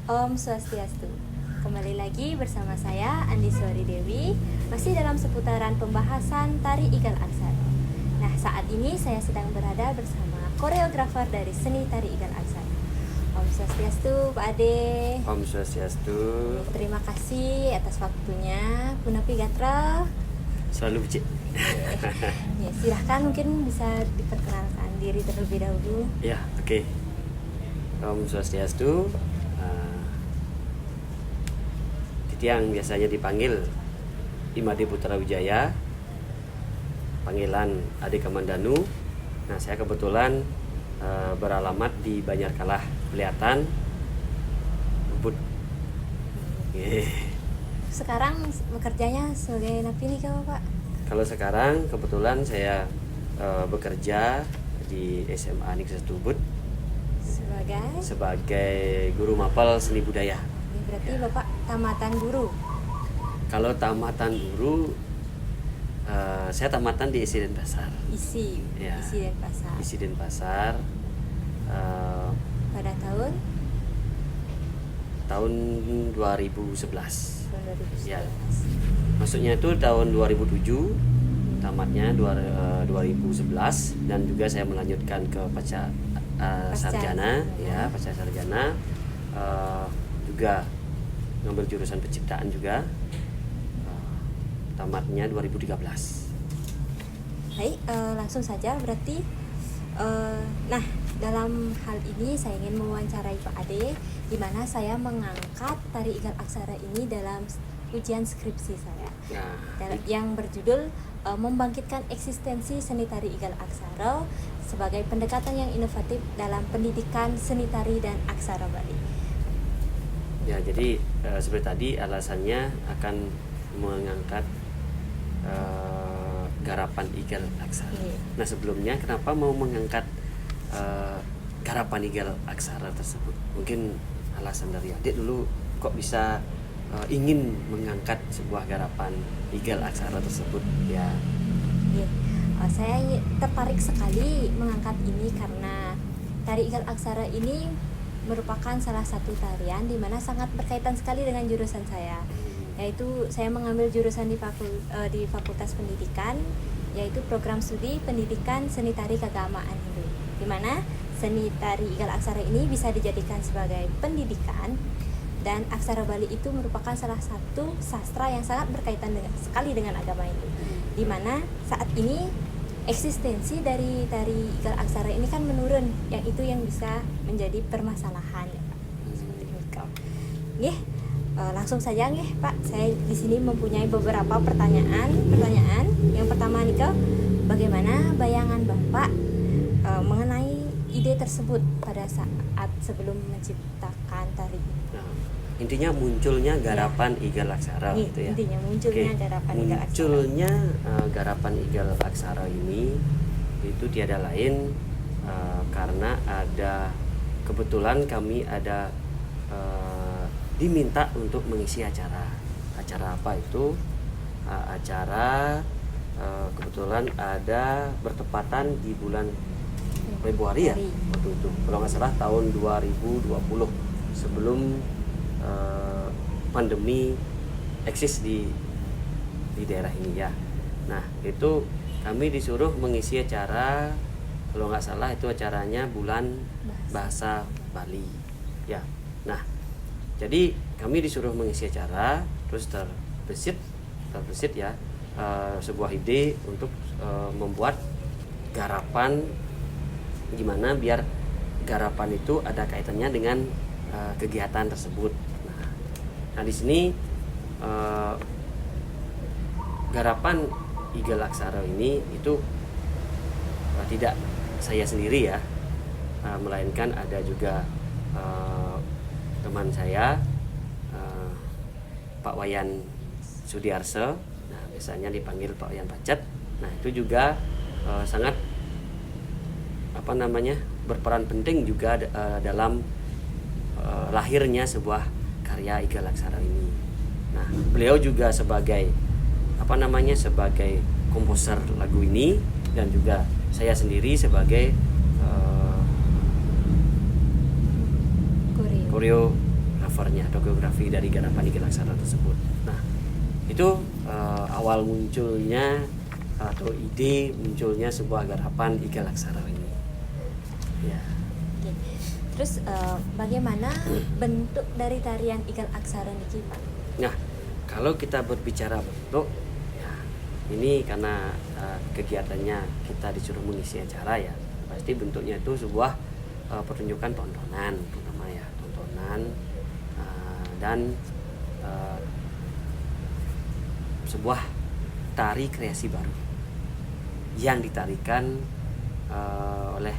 Om Swastiastu. Kembali lagi bersama saya Andi Sori Dewi, masih dalam seputaran pembahasan tari Igal Aksara. Nah, saat ini saya sedang berada bersama koreografer dari seni tari Igal Aksara. Om Swastiastu, Pak Ade. Om Swastiastu. Terima kasih atas waktunya, Punapi Gatra. Selalu Cik. Ya, silahkan mungkin bisa diperkenalkan diri terlebih dahulu. Ya, oke. Om Swastiastu. Yang biasanya dipanggil Imade Putra Wijaya, panggilan Ade Kamandanu. Nah, saya kebetulan beralamat di Banjarkalah, Kelihatan, Ubud. Sekarang bekerjanya sebagai napi nih Pak? Kalau sekarang kebetulan saya bekerja di SMA Negeri 1 Ubud sebagai guru mapel seni budaya. Berarti ya. Bapak tamatan guru? Kalau tamatan guru, saya tamatan di ISI Denpasar. ISI Denpasar. ISI Denpasar. Pada tahun 2011. Tahun 2011. Ya. Maksudnya itu tahun 2007, tamatnya 2011, dan juga saya melanjutkan ke pasca sarjana, ya, pasca sarjana. Juga ngambil jurusan penciptaan juga, tamatnya 2013. Baik, langsung saja berarti. Nah, dalam hal ini saya ingin mewawancarai Pak Ade, di mana saya mengangkat tari Igal Aksara ini dalam ujian skripsi saya, yang berjudul membangkitkan eksistensi seni tari Igal Aksara sebagai pendekatan yang inovatif dalam pendidikan seni tari dan aksara Bali. Ya, jadi seperti tadi alasannya akan mengangkat garapan Igal Aksara. Nah, sebelumnya kenapa mau mengangkat garapan Igal Aksara tersebut? Mungkin alasan dari adik dulu kok bisa ingin mengangkat sebuah garapan Igal Aksara tersebut, ya. Saya tertarik sekali mengangkat ini karena tari Igal Aksara ini merupakan salah satu tarian di mana sangat berkaitan sekali dengan jurusan saya, yaitu saya mengambil jurusan di Fakultas Pendidikan, yaitu program studi Pendidikan Seni Tari Keagamaan Hindu, di mana seni tari Igal Aksara ini bisa dijadikan sebagai pendidikan, dan aksara Bali itu merupakan salah satu sastra yang sangat berkaitan sekali dengan agama Hindu, di mana saat ini eksistensi dari tari Igal Aksara ini kan menurun, yang itu yang bisa menjadi permasalahan, ya, Pak. Seperti itu. Langsung saja nih Pak, saya di sini mempunyai beberapa pertanyaan. Yang pertama nih, bagaimana bayangan Bapak mengenai ide tersebut pada saat sebelum menciptakan tari ini? Intinya munculnya garapan Igal Aksara, gitu ya. Intinya munculnya garapan Igal Aksara. Munculnya garapan Igal Aksara ini itu tiada lain karena ada kebetulan kami ada diminta untuk mengisi acara. Acara apa itu? Acara kebetulan ada bertepatan di bulan Februari, ya, waktu itu. Kalau nggak salah tahun 2020, sebelum pandemi eksis di daerah ini, ya. Nah, itu kami disuruh mengisi acara, kalau nggak salah itu acaranya bulan bahasa Bali, ya. Nah, jadi kami disuruh mengisi acara, terus terbesit ya sebuah ide untuk membuat garapan, gimana biar garapan itu ada kaitannya dengan kegiatan tersebut. Nah, di sini garapan Igal Aksara ini itu tidak saya sendiri, ya, melainkan ada juga teman saya, Pak Wayan Sudiarso. Nah, biasanya dipanggil Pak Wayan Pacet. Nah, itu juga sangat berperan penting juga dalam lahirnya sebuah karya Igal Aksara ini. Nah, beliau juga sebagai sebagai komposer lagu ini, dan juga saya sendiri sebagai koreografer koreografernya atau koreografi dari garapan Igel Aksara tersebut. Nah, itu awal munculnya atau ide munculnya sebuah garapan Igel Aksara ini. Ya. Oke. Terus bagaimana bentuk dari tarian Igel Aksara niki, Pak? Nah, kalau kita berbicara bentuk, ya, ini karena kegiatannya kita disuruh mengisi acara ya, pasti bentuknya itu sebuah pertunjukan tontonan, terutama ya tontonan dan sebuah tari kreasi baru yang ditarikan oleh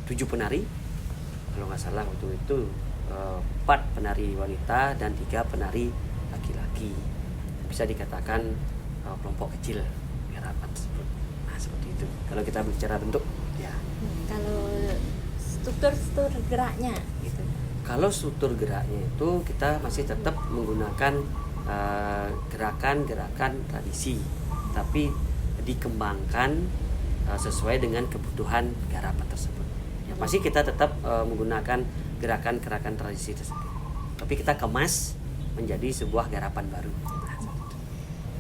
7 penari, kalau nggak salah waktu itu 4 penari wanita dan 3 penari laki-laki. Bisa dikatakan kelompok kecil garapan tersebut. Nah, seperti itu. Kalau kita bicara bentuk, ya. Kalau struktur geraknya gitu. Kalau struktur geraknya itu kita masih tetap menggunakan gerakan-gerakan tradisi, tapi dikembangkan sesuai dengan kebutuhan garapan tersebut. Ya, masih kita tetap menggunakan gerakan-gerakan tradisi tersebut, tapi kita kemas menjadi sebuah garapan baru. Nah,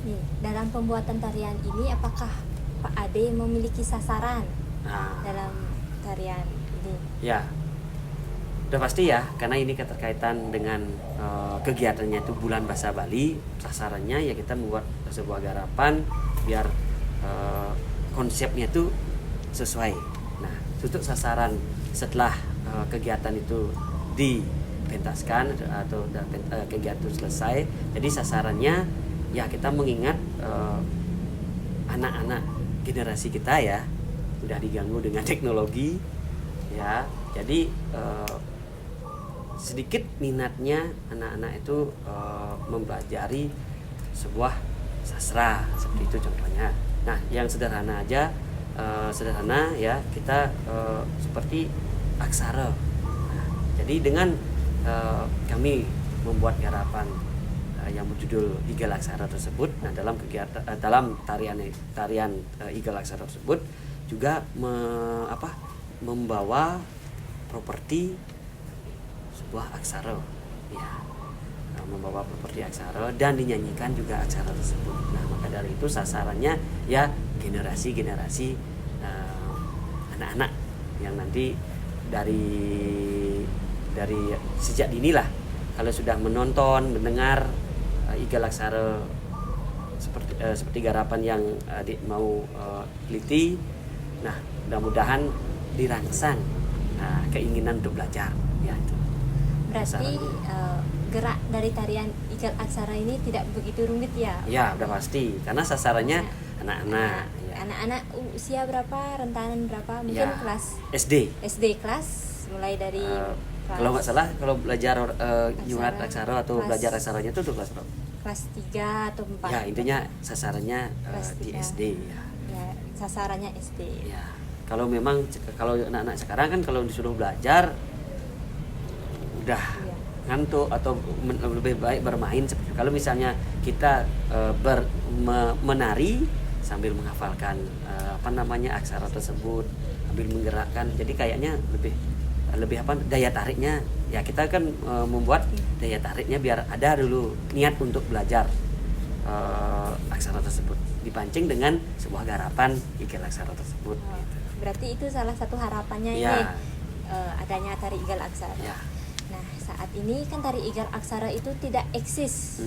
Nih, dalam pembuatan tarian ini apakah Pak Ade memiliki sasaran dalam tarian ini? Ya, udah pasti ya, karena ini keterkaitan dengan kegiatannya itu Bulan Bahasa Bali. Sasarannya ya kita membuat sebuah garapan biar konsepnya itu sesuai. Nah, untuk sasaran setelah kegiatan itu dipentaskan atau kegiatan itu selesai, jadi sasarannya ya kita mengingat anak-anak generasi kita ya udah diganggu dengan teknologi ya, jadi sedikit minatnya anak-anak itu mempelajari sebuah sastra seperti itu contohnya. Nah, yang sederhana aja, sederhana ya kita seperti aksara. Nah, jadi dengan kami membuat garapan yang berjudul Igel Aksara tersebut, nah dalam kegiatan dalam tarian Igel Aksara tersebut juga membawa properti sebuah aksara ya, membawa properti aksara dan dinyanyikan juga aksara tersebut. Nah, maka dari itu sasarannya ya generasi-generasi anak-anak yang nanti dari sejak dini lah kalau sudah menonton, mendengar Igel Aksara seperti garapan yang adik mau teliti, nah mudah-mudahan dirangsang keinginan untuk belajar ya itu. Berarti gerak dari tarian Igel Aksara ini tidak begitu rumit ya? Ya, udah pasti karena sasarannya anak-anak. Ya. Anak-anak usia berapa, rentanan berapa? Mungkin Ya, kelas SD kelas mulai dari kalau nggak salah kalau belajar nyurat aksara atau belajar aksaranya itu kelas berapa? Kelas 3 atau 4. Ya, intinya sasarannya di 3. SD ya. Ya, sasarannya SD. Ya. Kalau memang kalau anak-anak sekarang kan kalau disuruh belajar udah ngantuk atau lebih baik bermain seperti kalau misalnya kita menari sambil menghafalkan aksara tersebut sambil menggerakkan, jadi kayaknya lebih daya tariknya ya kita kan membuat daya tariknya biar ada dulu niat untuk belajar aksara tersebut dipancing dengan sebuah garapan Igel Aksara tersebut. Gitu. Berarti itu salah satu harapannya ya. ini adanya tari Igel Aksara. Ya. Nah, saat ini kan tari Igel Aksara itu tidak eksis.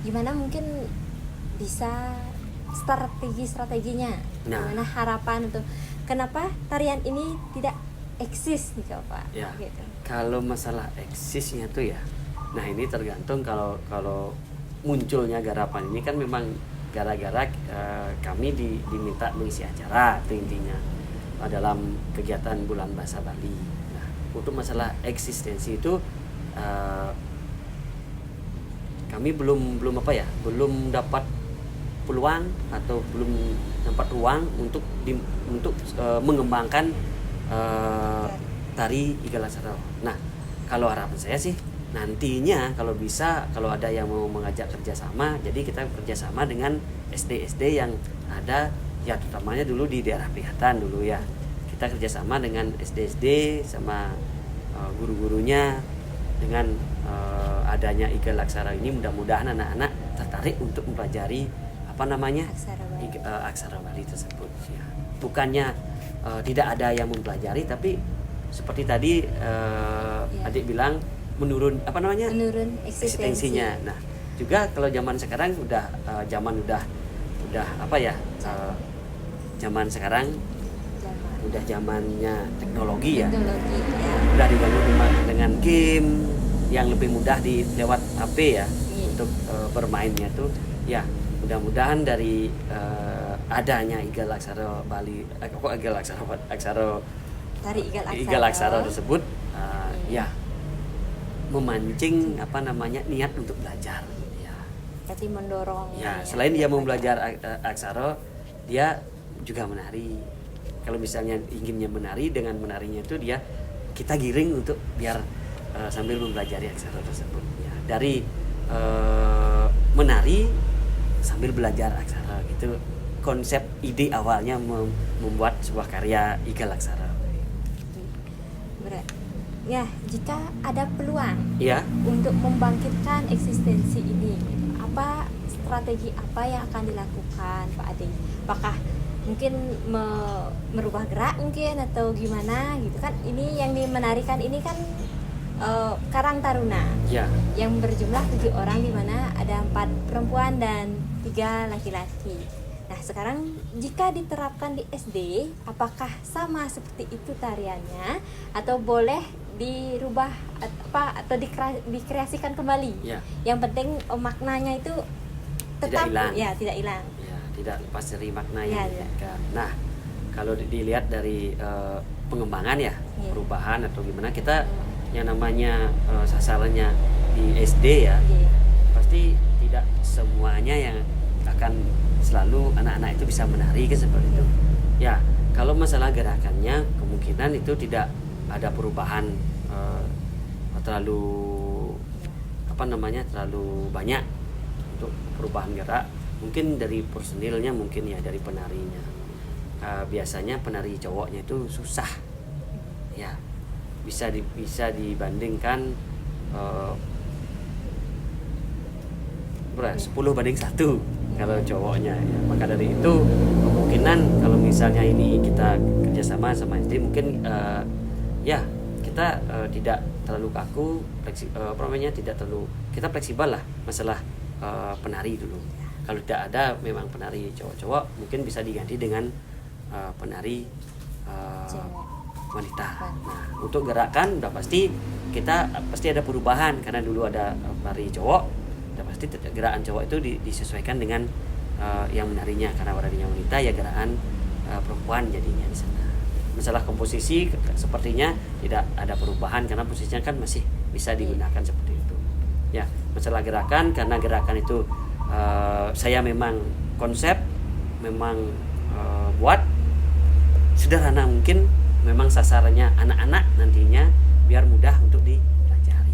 Gimana mungkin bisa strategi-strateginya? Gimana harapan untuk kenapa tarian ini tidak eksis nih Pak? Ya. Gitu. Kalau masalah eksisnya tuh ya, nah ini tergantung kalau munculnya garapan ini kan memang gara-gara kami diminta mengisi acara itu intinya dalam kegiatan Bulan Bahasa Bali. Nah, untuk masalah eksistensi itu kami belum dapat peluang atau belum dapat ruang untuk mengembangkan tari Igel Aksara. Nah, kalau harapan saya sih nantinya kalau bisa, kalau ada yang mau mengajak kerjasama, jadi kita kerjasama dengan SD-SD yang ada ya, terutamanya dulu di daerah Prihatan dulu ya. Kita kerjasama dengan SD-SD sama guru-gurunya dengan adanya IGA Laksara ini mudah-mudahan anak-anak tertarik untuk mempelajari apa namanya aksara Bali tersebut. Ya. Bukannya tidak ada yang mempelajari, tapi seperti tadi adik bilang menurun eksistensinya. Nah, juga kalau zaman sekarang udah apa ya? Zaman sekarang udah zamannya teknologi ya. Udah diganggu dengan game yang lebih mudah lewat HP ya untuk bermainnya tuh. Ya, mudah-mudahan dari adanya IGA Laksara Bali, IGA Laksara tersebut ya memancing niat untuk belajar ya. Berarti mendorong ya, selain dia mau belajar aksara, dia juga menari. Kalau misalnya inginnya menari, dengan menarinya itu kita giring untuk biar sambil mempelajari aksara tersebut ya. Dari menari sambil belajar aksara gitu, konsep ide awalnya membuat sebuah karya IGA Laksara. Ya, jika ada peluang ya untuk membangkitkan eksistensi ini, apa strategi apa yang akan dilakukan Pak Ade? Apakah mungkin merubah gerak mungkin atau gimana gitu kan? Ini yang dimenarikan ini kan Karang Taruna ya, yang berjumlah 7 orang, di mana ada 4 perempuan dan 3 laki-laki. Nah, sekarang jika diterapkan di SD, apakah sama seperti itu tariannya atau boleh dirubah atau dikreasikan kembali? Ya. Yang penting maknanya itu tetap tidak hilang. Ya, tidak lepas dari maknanya. Ya. Nah, kalau dilihat dari pengembangan ya, perubahan atau gimana, kita yang namanya sasarannya di SD ya, pasti tidak semuanya yang akan selalu anak-anak itu bisa menari kan seperti itu. Ya, kalau masalah gerakannya kemungkinan itu tidak ada perubahan terlalu banyak untuk perubahan gerak. Mungkin dari personilnya, mungkin ya dari penarinya. Biasanya penari cowoknya itu susah. Ya, bisa dibandingkan 10:1 kalau cowoknya ya. Maka dari itu kemungkinan kalau misalnya ini kita kerjasama sama SD, mungkin kita tidak terlalu kaku, kita fleksibel lah masalah penari dulu. Kalau tidak ada memang penari cowok-cowok, mungkin bisa diganti dengan penari wanita. Nah, untuk gerakan udah pasti ada perubahan, karena dulu ada penari cowok, udah pasti gerakan cowok itu disesuaikan dengan yang menarinya, karena penarinya wanita ya gerakan perempuan jadinya di sana. Masalah komposisi sepertinya tidak ada perubahan, karena posisinya kan masih bisa digunakan seperti itu. Ya, masalah gerakan, karena gerakan itu saya memang konsep buat sederhana mungkin, memang sasarannya anak-anak nantinya biar mudah untuk dipelajari.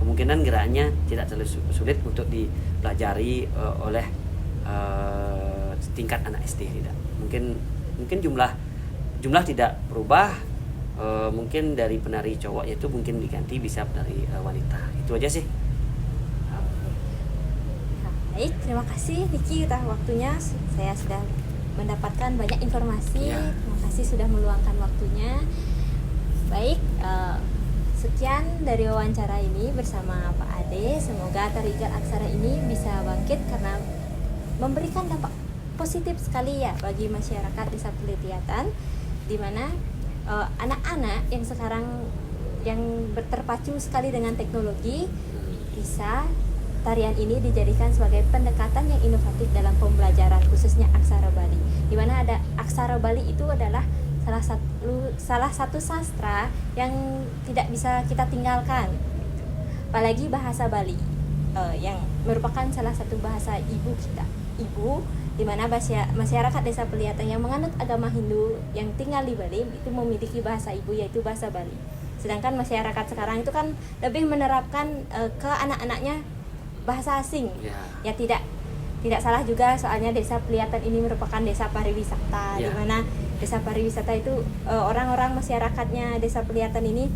Kemungkinan gerakannya tidak terlalu sulit untuk dipelajari oleh tingkat anak SD, tidak. Mungkin jumlah tidak berubah, mungkin dari penari cowoknya itu mungkin diganti bisa penari wanita. Itu aja sih. Baik, terima kasih Niki udah waktunya. Saya sudah mendapatkan banyak informasi. Terima kasih sudah meluangkan waktunya. Baik, sekian dari wawancara ini bersama Pak Ade. Semoga tari IGA Laksara ini bisa bangkit karena memberikan dampak positif sekali ya bagi masyarakat Desa Pelitiatan, di mana anak-anak yang sekarang yang terpacu sekali dengan teknologi, bisa tarian ini dijadikan sebagai pendekatan yang inovatif dalam pembelajaran, khususnya aksara Bali. Di mana ada aksara Bali itu adalah salah satu sastra yang tidak bisa kita tinggalkan. Apalagi bahasa Bali yang merupakan salah satu bahasa ibu kita. Ibu, di mana masyarakat Desa Pelitiatan yang menganut agama Hindu yang tinggal di Bali itu memiliki bahasa ibu, yaitu bahasa Bali. Sedangkan masyarakat sekarang itu kan lebih menerapkan ke anak-anaknya bahasa asing. Ya tidak salah juga, soalnya Desa Pelitiatan ini merupakan desa pariwisata, di mana desa pariwisata itu orang-orang masyarakatnya Desa Pelitiatan ini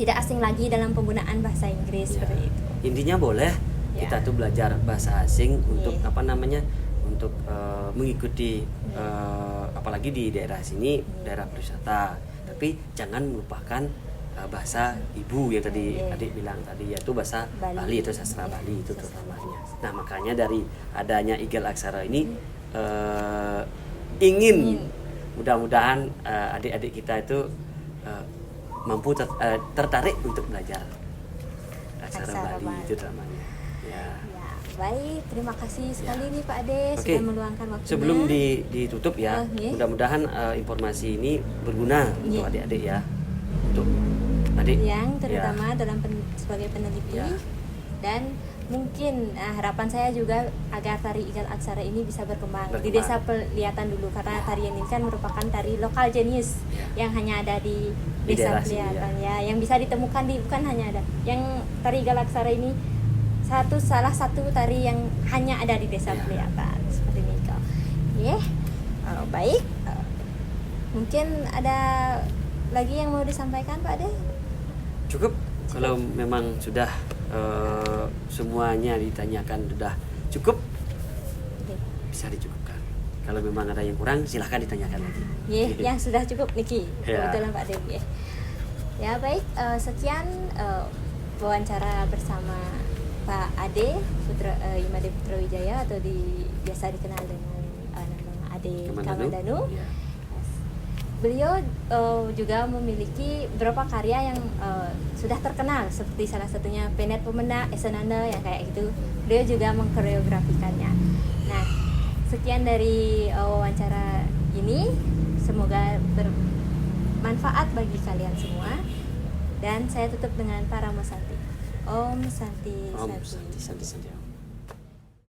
tidak asing lagi dalam penggunaan bahasa Inggris Ya. seperti itu. Intinya boleh Ya. kita tuh belajar bahasa asing untuk Iya. untuk mengikuti apalagi di daerah sini, daerah pariwisata. Tapi jangan melupakan bahasa ibu yang tadi Iya. adik bilang tadi, yaitu bahasa Bali. Bali atau sastra Iya, Bali itu sastra terutamanya. Nah, makanya dari adanya Igel Aksara ini ingin mudah-mudahan adik-adik kita itu mampu tertarik untuk belajar aksara Bali itu namanya. Ya. Ya, baik, terima kasih sekali nih Pak Ade Oke. sudah meluangkan waktunya. Sebelum ditutup ya, Iya. mudah-mudahan informasi ini berguna untuk Iya. adik-adik ya. Untuk adik yang ya. terutama dalam sebagai peneliti Ya. dan mungkin harapan saya juga agar tari Igel Aksara ini bisa berkembang di Berkembang. desa Pelihatan dulu, karena tarian ini kan merupakan tari lokal jenius Ya. yang hanya ada di Di desa daerah sini, Pelihatan ya, yang bisa ditemukan di, bukan hanya ada yang tari Igel Aksara ini salah satu tari yang hanya ada di desa Ya. Pelihatan seperti ini kok. Baik, mungkin ada lagi yang mau disampaikan Pak Ade? Cukup kalau memang sudah semuanya ditanyakan sudah cukup, Oke. bisa dicukupkan. Kalau memang ada yang kurang silahkan ditanyakan lagi. Yang sudah cukup Niki, Ya. kebetulan Pak Dewi. Ya baik, sekian wawancara bersama Pak Ade Imade Putra Wijaya atau biasa dikenal dengan nama Ade Kamandanu. Ya. Beliau juga memiliki beberapa karya yang sudah terkenal, seperti salah satunya Penet Pemenda, Esenanda yang kayak gitu. Beliau juga mengkoreografikannya. Nah, sekian dari wawancara ini, semoga bermanfaat bagi kalian semua. Dan saya tutup dengan Paramo Santi. Om Santi Om Santi. Santi Santi Santi.